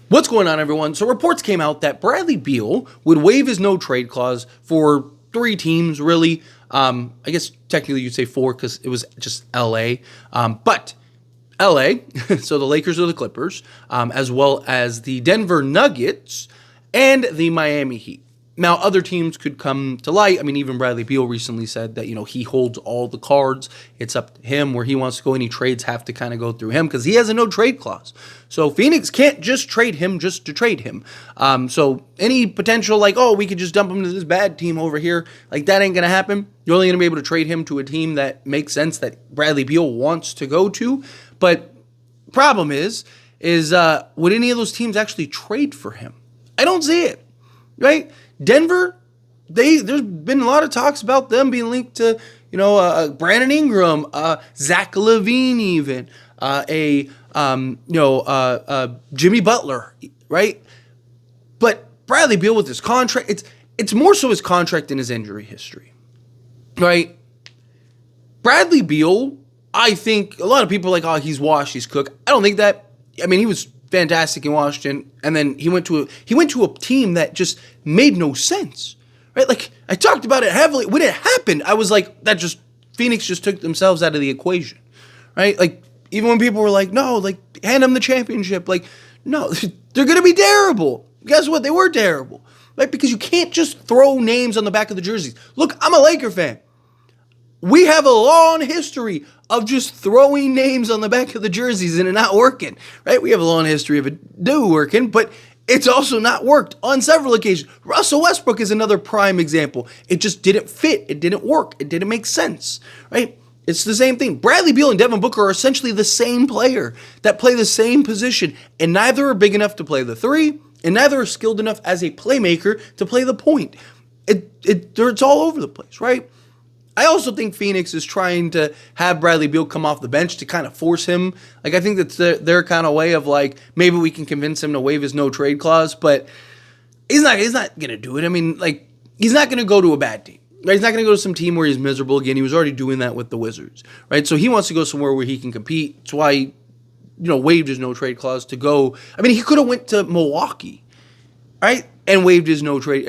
What's going on, everyone? So reports came out that Bradley Beal would waive his no-trade clause for 3 teams, really. I guess technically you'd say 4 because it was just LA. But LA, so the Lakers or the Clippers, as well as the Denver Nuggets and the Miami Heat. Now, other teams could come to light. I mean, even Bradley Beal recently said that, he holds all the cards. It's up to him where he wants to go. Any trades have to kind of go through him because he has a no-trade clause. So Phoenix can't just trade him just to trade him. So any potential we could just dump him to this bad team over here, that ain't going to happen. You're only going to be able to trade him to a team that makes sense that Bradley Beal wants to go to. But problem is would any of those teams actually trade for him? I don't see it, right? Denver, there's been a lot of talks about them being linked to, Brandon Ingram, Zach LaVine, even Jimmy Butler, right? But Bradley Beal with his contract, it's more so his contract than his injury history, right? Bradley Beal, I think a lot of people are like, oh, he's washed, he's cooked. I don't think that. I mean, he was fantastic in Washington, and then he went to a team that just made no sense, right? I talked about it heavily when it happened. I was like, Phoenix just took themselves out of the equation, right? Even when people were like, no, hand them the championship, no, they're gonna be terrible. Guess what? They were terrible, right? Because you can't just throw names on the back of the jerseys. Look, I'm a Laker fan. We have a long history of just throwing names on the back of the jerseys and it not working, right? We have a long history of it working, but it's also not worked on several occasions. Russell Westbrook is another prime example. It just didn't fit. It didn't work. It didn't make sense, right? It's the same thing. Bradley Beal and Devin Booker are essentially the same player that play the same position, and neither are big enough to play the 3, and neither are skilled enough as a playmaker to play the point. It's all over the place, right? I also think Phoenix is trying to have Bradley Beal come off the bench to kind of force him. I think that's their kind of way of maybe we can convince him to waive his no trade clause, but he's not going to do it. I mean, he's not going to go to a bad team. Right? He's not going to go to some team where he's miserable again. He was already doing that with the Wizards, right? So he wants to go somewhere where he can compete. That's why he, waived his no trade clause to go. I mean, he could have went to Milwaukee, right? And waive his no trade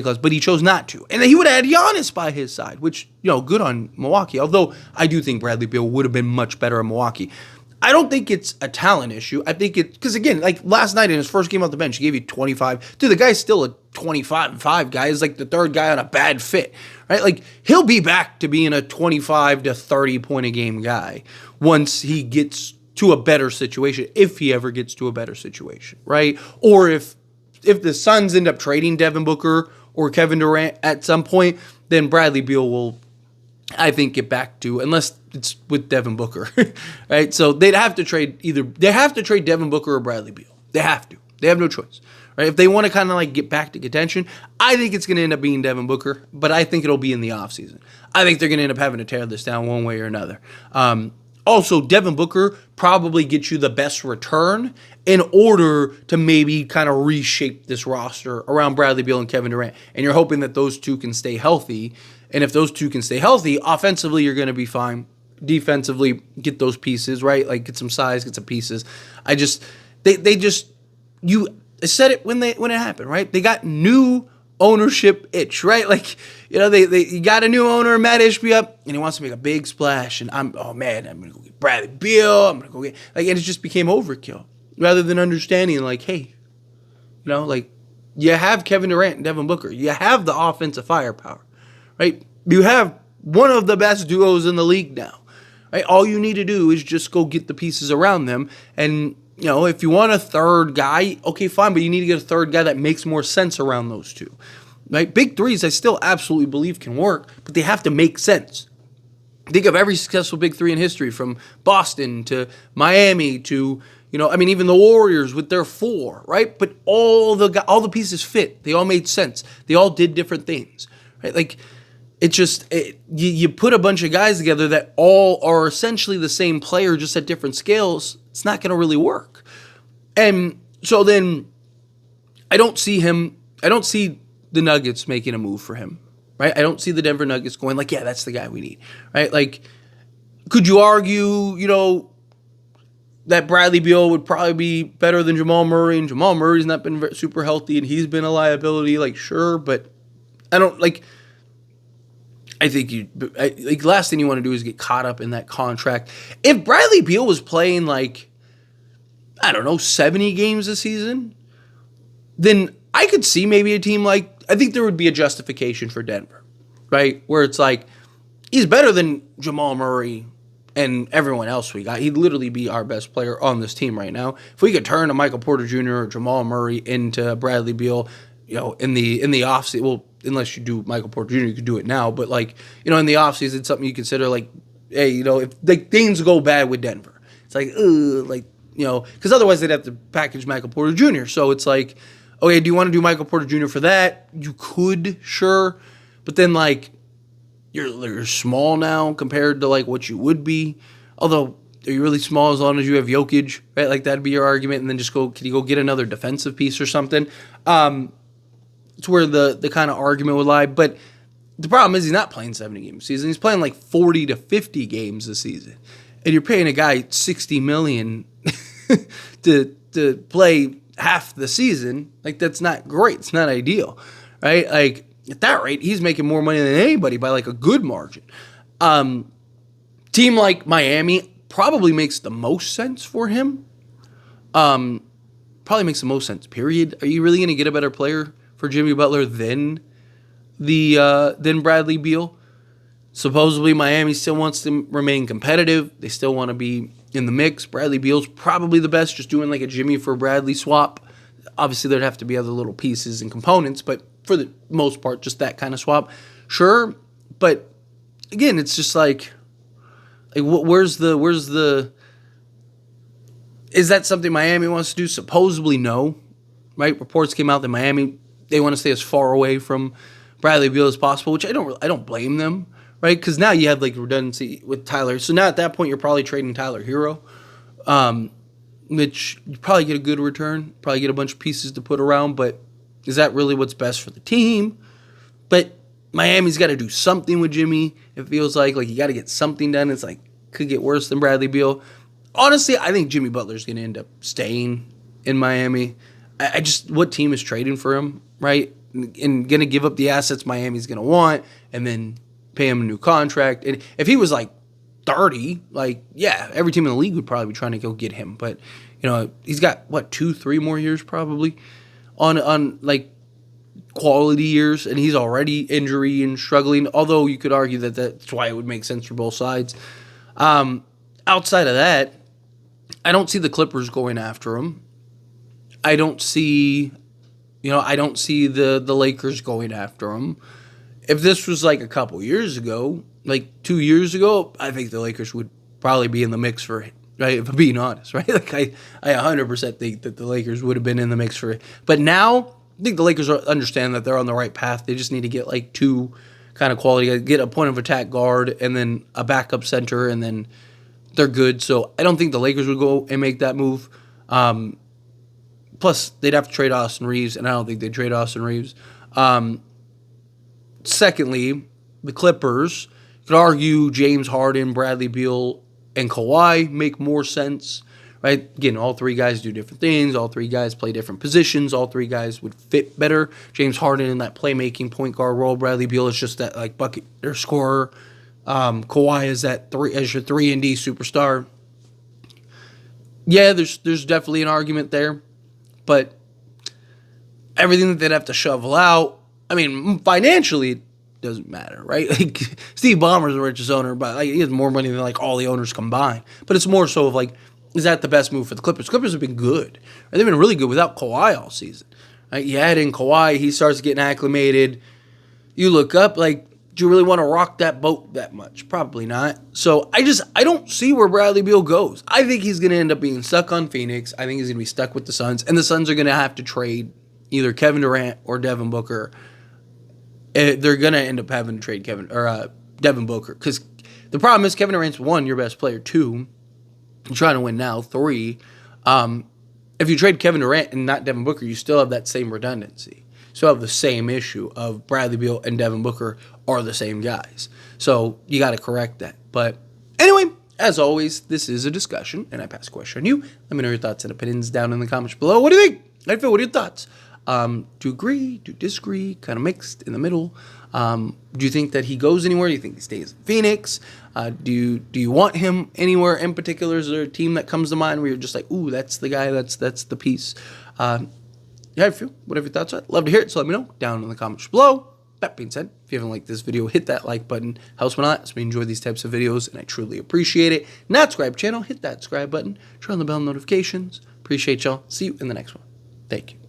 clause, but he chose not to. And then he would have had Giannis by his side, which, good on Milwaukee. Although I do think Bradley Beal would have been much better in Milwaukee. I don't think it's a talent issue. I think because again, last night in his first game off the bench, he gave you 25. Dude, the guy's still a 25-5 guy. He's the 3rd guy on a bad fit, right? He'll be back to being a 25 to 30 point a game guy once he gets to a better situation, if he ever gets to a better situation, right? Or if the Suns end up trading Devin Booker or Kevin Durant at some point, then Bradley Beal will, I think, get back to, unless it's with Devin Booker, right? So they have to trade Devin Booker or Bradley Beal. They have to. They have no choice, right? If they want to kind of get back to contention, I think it's going to end up being Devin Booker, but I think it'll be in the offseason. I think they're going to end up having to tear this down one way or another. Also, Devin Booker probably gets you the best return in order to maybe kind of reshape this roster around Bradley Beal and Kevin Durant. And you're hoping that those two can stay healthy. And if those two can stay healthy, offensively, you're going to be fine. Defensively, get those pieces, right? Get some size, get some pieces. I said it when it happened, right? They got new ownership itch, right? They got a new owner, Matt Ishbia, and he wants to make a big splash. And I'm going to go get Bradley Beal. I'm going to go get, and it just became overkill rather than understanding, hey, you have Kevin Durant and Devin Booker. You have the offensive firepower, right? You have one of the best duos in the league now, right? All you need to do is just go get the pieces around them. And, if you want a 3rd guy, okay, fine, but you need to get a 3rd guy that makes more sense around those two, right? Big 3s, I still absolutely believe can work, but they have to make sense. Think of every successful big 3 in history, from Boston to Miami to, even the Warriors with their 4, right? But all the pieces fit. They all made sense. They all did different things, right? You put a bunch of guys together that all are essentially the same player, just at different scales. It's not going to really work. And so then I don't see the Nuggets making a move for him, right? I don't see the Denver Nuggets going that's the guy we need, right? Could you argue, that Bradley Beal would probably be better than Jamal Murray, and Jamal Murray's not been super healthy, and he's been a liability. Like, sure, but I don't like. I think last thing you want to do is get caught up in that contract. If Bradley Beal was playing like, I don't know, 70 games a season, then I could see maybe a team like, I think there would be a justification for Denver, right? Where it's like, he's better than Jamal Murray and everyone else we got. He'd literally be our best player on this team right now. If we could turn a Michael Porter Jr. or Jamal Murray into Bradley Beal, in the offseason, well, unless you do Michael Porter Jr., you could do it now. But like, in the offseason, it's something you consider like, hey, if like things go bad with Denver, it's like, because otherwise they'd have to package Michael Porter Jr. So it's like, okay, do you want to do Michael Porter Jr. for that? You could, sure, but then like you're small now compared to like what you would be. Although, are you really small as long as you have Jokic, right? Like that'd be your argument, and then just can you go get another defensive piece or something? It's where the kind of argument would lie. But the problem is he's not playing 70 games a season. He's playing like 40 to 50 games a season. And you're paying a guy $60 million to play half the season. Like, that's not great. It's not ideal, right? Like, at that rate, he's making more money than anybody by like a good margin. Team like Miami probably makes the most sense for him. Probably makes the most sense, period. Are you really going to get a better player for Jimmy Butler than Bradley Beal? Supposedly Miami still wants to remain competitive. They still want to be in the mix. Bradley Beal's probably the best, just doing like a Jimmy for Bradley swap. Obviously, there'd have to be other little pieces and components, but for the most part, just that kind of swap. Sure, but again, it's just like where's the is that something Miami wants to do? Supposedly no, right? Reports came out that Miami, they want to stay as far away from Bradley Beal as possible, which I don't blame them, right? Because now you have like redundancy with Tyler. So now at that point, you're probably trading Tyler Hero, which you probably get a good return, probably get a bunch of pieces to put around, but is that really what's best for the team? But Miami's got to do something with Jimmy. It feels like you got to get something done. It's like, could get worse than Bradley Beal. Honestly, I think Jimmy Butler's going to end up staying in Miami. I just, what team is trading for him, right? And going to give up the assets Miami's going to want and then pay him a new contract. And if he was like 30, yeah, every team in the league would probably be trying to go get him. But, he's got, 2-3 more years probably on quality years, and he's already injury and struggling, although you could argue that that's why it would make sense for both sides. Outside of that, I don't see the Clippers going after him. I don't see the Lakers going after him. If this was like a couple years ago, like 2 years ago, I think the Lakers would probably be in the mix for it, right? If I'm being honest, right? Like I 100% think that the Lakers would have been in the mix for it. But now, I think the Lakers understand that they're on the right path. They just need to get like two kind of quality, get a point of attack guard and then a backup center, and then they're good. So I don't think the Lakers would go and make that move. Plus, they'd have to trade Austin Reeves, and I don't think they'd trade Austin Reeves. Secondly, the Clippers, you could argue James Harden, Bradley Beal, and Kawhi make more sense, right? Again, all three guys do different things. All three guys play different positions. All three guys would fit better. James Harden in that playmaking point guard role. Bradley Beal is just that like bucket or scorer. Kawhi is that as your 3-and-D superstar. Yeah, there's definitely an argument there, but everything that they'd have to shovel out, I mean, financially, it doesn't matter, right? Like Steve Ballmer's the richest owner, but he has more money than like all the owners combined. But it's more so of like, is that the best move for the Clippers? Clippers have been good. Right? They've been really good without Kawhi all season. Right? You add in Kawhi, he starts getting acclimated. You look up, do you really want to rock that boat that much? Probably not. So I don't see where Bradley Beal goes. I think he's going to end up being stuck on Phoenix. I think he's going to be stuck with the Suns, and the Suns are going to have to trade either Kevin Durant or Devin Booker. They're going to end up having to trade Devin Booker, because the problem is Kevin Durant's 1, your best player. 2, you're trying to win now. 3, if you trade Kevin Durant and not Devin Booker, you still have that same redundancy. So have the same issue of Bradley Beal and Devin Booker are the same guys. So you got to correct that. But anyway, As always, this is a discussion, and I pass a question on you. Let me know your thoughts and opinions down in the comments below. What do you think? How do you feel? What are your thoughts? Do you agree? Do you disagree? Kind of mixed in the middle. Do you think that he goes anywhere? Do you think he stays in Phoenix? Do you want him anywhere in particular? Is there a team that comes to mind where you're just like, ooh, that's the guy, that's the piece? Yeah, how do you feel? Whatever your thoughts are. Love to hear it, so let me know down in the comments below. That being said, if you haven't liked this video, hit that like button. Helps me a lot. So we enjoy these types of videos, and I truly appreciate it. Not subscribe channel, hit that subscribe button. Turn on the bell notifications. Appreciate y'all. See you in the next one. Thank you.